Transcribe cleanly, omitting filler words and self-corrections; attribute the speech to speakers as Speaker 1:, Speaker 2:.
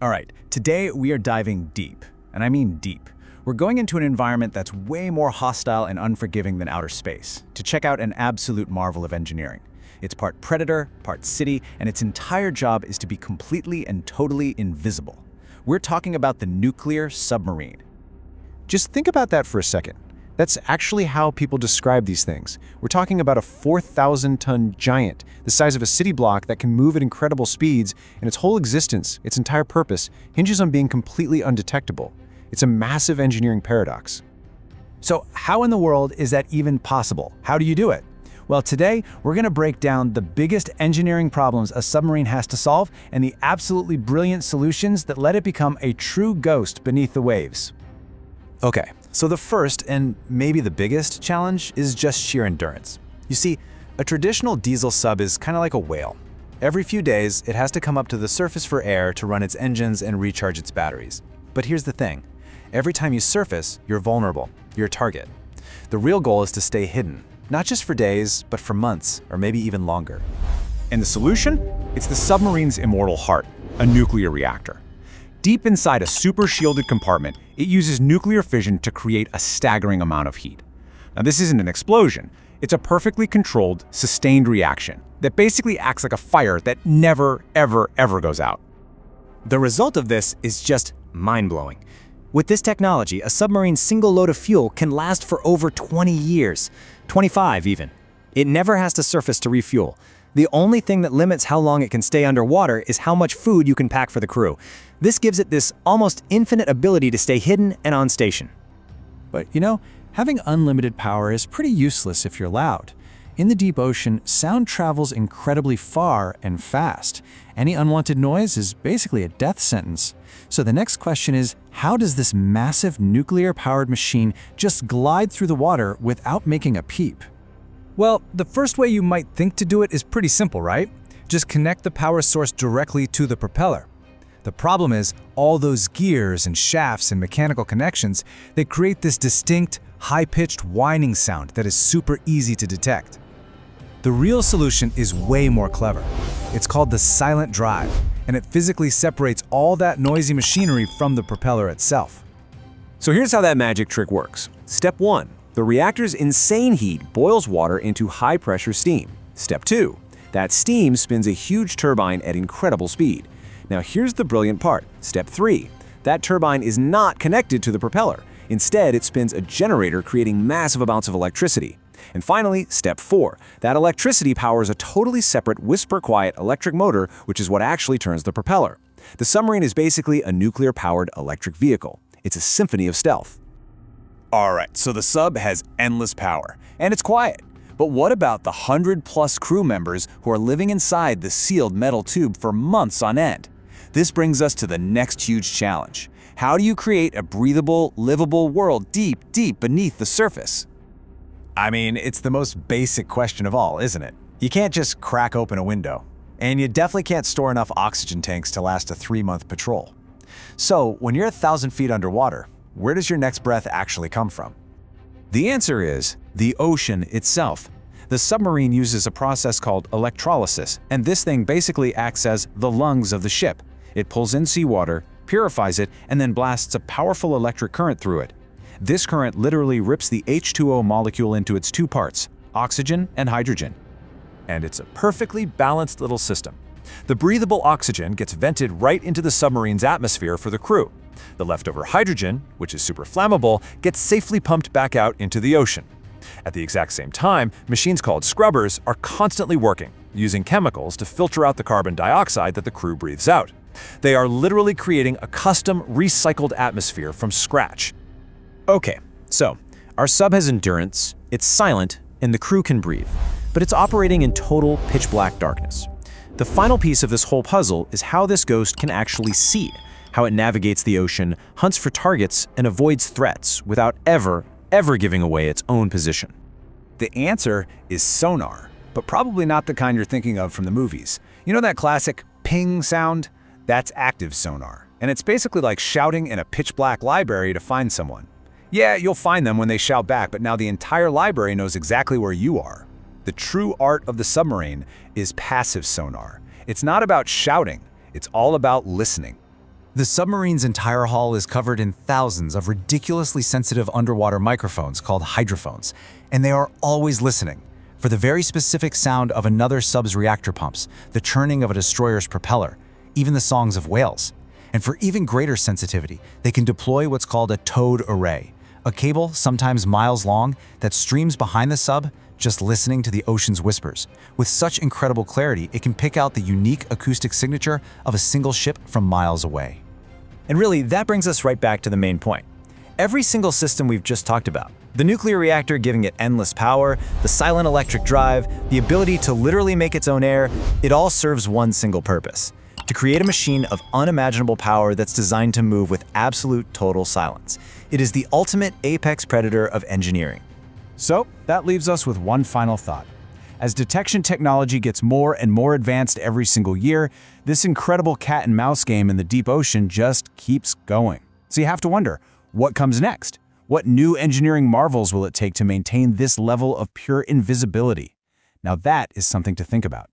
Speaker 1: All right, today we are diving deep, and I mean deep. We're going into an environment that's way more hostile and unforgiving than outer space, to check out an absolute marvel of engineering. It's part predator, part city, and its entire job is to be completely and totally invisible. We're talking about the nuclear submarine.
Speaker 2: Just think about that for a second. That's actually how people describe these things. We're talking about a 4,000-ton giant, the size of a city block that can move at incredible speeds, and its whole existence, its entire purpose, hinges on being completely undetectable. It's a massive engineering paradox.
Speaker 1: So how in the world is that even possible? How do you do it? Well, today we're going to break down the biggest engineering problems a submarine has to solve and the absolutely brilliant solutions that let it become a true ghost beneath the waves. Okay, so the first and maybe the biggest challenge is just sheer endurance. You see, a traditional diesel sub is kind of like a whale. Every few days, it has to come up to the surface for air to run its engines and recharge its batteries. But here's the thing. Every time you surface, you're vulnerable. You're a target. The real goal is to stay hidden, not just for days, but for months, or maybe even longer. And the solution? It's the submarine's immortal heart, a nuclear reactor. Deep inside a super shielded compartment, it uses nuclear fission to create a staggering amount of heat. Now, this isn't an explosion. It's a perfectly controlled, sustained reaction that basically acts like a fire that never, ever, ever goes out.
Speaker 3: The result of this is just mind-blowing. With this technology, a submarine's single load of fuel can last for over 20 years, 25 even. It never has to surface to refuel. The only thing that limits how long it can stay underwater is how much food you can pack for the crew. This gives it this almost infinite ability to stay hidden and on station.
Speaker 4: But you know, having unlimited power is pretty useless if you're loud. In the deep ocean, sound travels incredibly far and fast. Any unwanted noise is basically a death sentence. So the next question is, how does this massive nuclear-powered machine just glide through the water without making a peep?
Speaker 1: Well, the first way you might think to do it is pretty simple, right? Just connect the power source directly to the propeller. The problem is, all those gears and shafts and mechanical connections, they create this distinct, high-pitched whining sound that is super easy to detect. The real solution is way more clever. It's called the silent drive, and it physically separates all that noisy machinery from the propeller itself.
Speaker 2: So here's how that magic trick works. Step 1. The reactor's insane heat boils water into high-pressure steam. Step 2. That steam spins a huge turbine at incredible speed. Now here's the brilliant part. Step 3. That turbine is not connected to the propeller. Instead, it spins a generator creating massive amounts of electricity. And finally, step 4. That electricity powers a totally separate whisper-quiet electric motor, which is what actually turns the propeller. The submarine is basically a nuclear-powered electric vehicle. It's a symphony of stealth.
Speaker 1: All right, so the sub has endless power, and it's quiet. But what about the 100+ crew members who are living inside the sealed metal tube for months on end? This brings us to the next huge challenge. How do you create a breathable, livable world deep, deep beneath the surface? I mean, it's the most basic question of all, isn't it? You can't just crack open a window. And you definitely can't store enough oxygen tanks to last a 3-month patrol. So, when you're 1,000 feet underwater, where does your next breath actually come from? The answer is the ocean itself. The submarine uses a process called electrolysis, and this thing basically acts as the lungs of the ship. It pulls in seawater, purifies it, and then blasts a powerful electric current through it. This current literally rips the H2O molecule into its two parts, oxygen and hydrogen. And it's a perfectly balanced little system. The breathable oxygen gets vented right into the submarine's atmosphere for the crew. The leftover hydrogen, which is super flammable, gets safely pumped back out into the ocean. At the exact same time, machines called scrubbers are constantly working, using chemicals to filter out the carbon dioxide that the crew breathes out. They are literally creating a custom, recycled atmosphere from scratch. Okay, so our sub has endurance, it's silent, and the crew can breathe. But it's operating in total pitch-black darkness. The final piece of this whole puzzle is how this ghost can actually see, how it navigates the ocean, hunts for targets, and avoids threats without ever giving away its own position. The answer is sonar, but probably not the kind you're thinking of from the movies. You know that classic ping sound? That's active sonar, and it's basically like shouting in a pitch-black library to find someone. Yeah, you'll find them when they shout back, but now the entire library knows exactly where you are. The true art of the submarine is passive sonar. It's not about shouting, it's all about listening.
Speaker 3: The submarine's entire hull is covered in thousands of ridiculously sensitive underwater microphones called hydrophones, and they are always listening for the very specific sound of another sub's reactor pumps, the churning of a destroyer's propeller, even the songs of whales. And for even greater sensitivity, they can deploy what's called a towed array, a cable sometimes miles long that streams behind the sub, just listening to the ocean's whispers. With such incredible clarity, it can pick out the unique acoustic signature of a single ship from miles away.
Speaker 2: And really, that brings us right back to the main point. Every single system we've just talked about, the nuclear reactor giving it endless power, the silent electric drive, the ability to literally make its own air, it all serves one single purpose: to create a machine of unimaginable power that's designed to move with absolute total silence. It is the ultimate apex predator of engineering.
Speaker 1: So, that leaves us with one final thought. As detection technology gets more and more advanced every single year, this incredible cat and mouse game in the deep ocean just keeps going. So you have to wonder, what comes next? What new engineering marvels will it take to maintain this level of pure invisibility? Now that is something to think about.